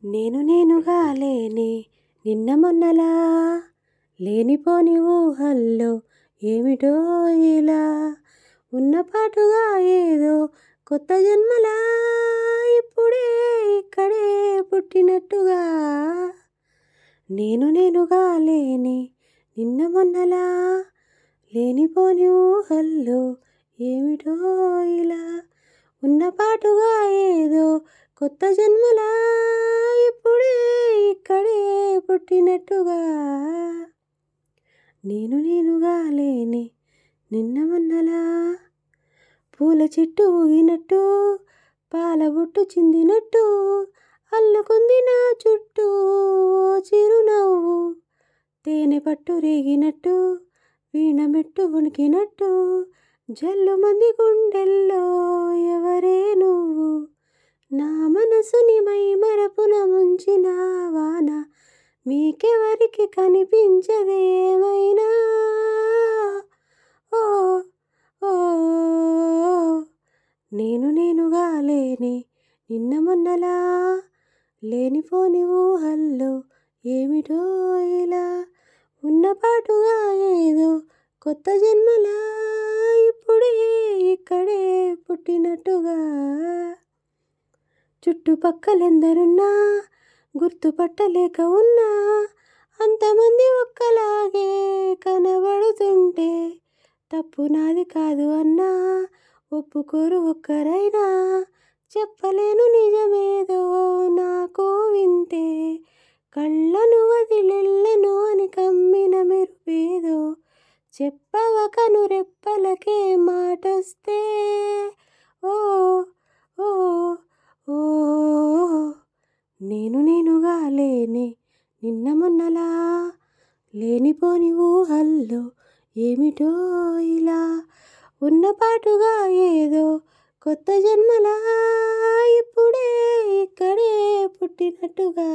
నేను నేనుగా లేనే నిన్న మొన్నలా లేనిపోని ఊహల్లో ఏమిటో ఇలా ఉన్నపాటుగా ఏదో కొత్త జన్మలా ఇప్పుడే ఇక్కడే పుట్టినట్టుగా నేను నేనుగా లేనే నిన్న మొన్నలా లేనిపోని ఊహల్లో ఏమిటో ఇలా ఉన్నపాటుగా ఏదో కొత్త జన్మలా ఇప్పుడే ఇక్కడే పుట్టినట్టుగా నేను నేనుగా లేనే నిన్న మొన్నలా పూల చెట్టు ఊగినట్టు పాల బొట్టు చిందినట్టు అల్లుకుంది నా చుట్టూ ఓ చిరునవ్వు తేనె పట్టు రేగినట్టు వీణ మెట్టు వణికినట్టు జల్లు మంది గుండెల్లో ఎవరే నువ్వు నా మనసుని మై మరపున ముంచిన వాన మీకెవరికి కనిపించదేమైనా ఓ ఓ నేను నేనుగా లేనే నిన్న మొన్నలా లేనిపోని ఊహల్లో ఏమిటో ఇలా ఉన్నపాటుగా ఏదో కొత్త జన్మలా ఇప్పుడే ఇక్కడే పుట్టినట్టుగా చుట్టుపక్కలెందరున్నా గుర్తుపట్టలేక ఉన్నా అంతమంది ఒక్కలాగే కనబడుతుంటే తప్పు నాది కాదు అన్నా ఒప్పుకోరు ఒక్కరైనా చెప్పలేను నిజమేదో నాకు వింతే కళ్ళను వదిలెళ్ళను అని కమ్మిన మెరుపేదో చెప్పవ కనురెప్పలకే మాటొస్తే ఓ ఓ ఓ నేను నేనుగా లేనే నిన్న మొన్నలా లేనిపోని ఊహల్లో ఏమిటో ఇలా ఉన్నపాటుగా ఏదో కొత్త జన్మలా ఇప్పుడే ఇక్కడే పుట్టినట్టుగా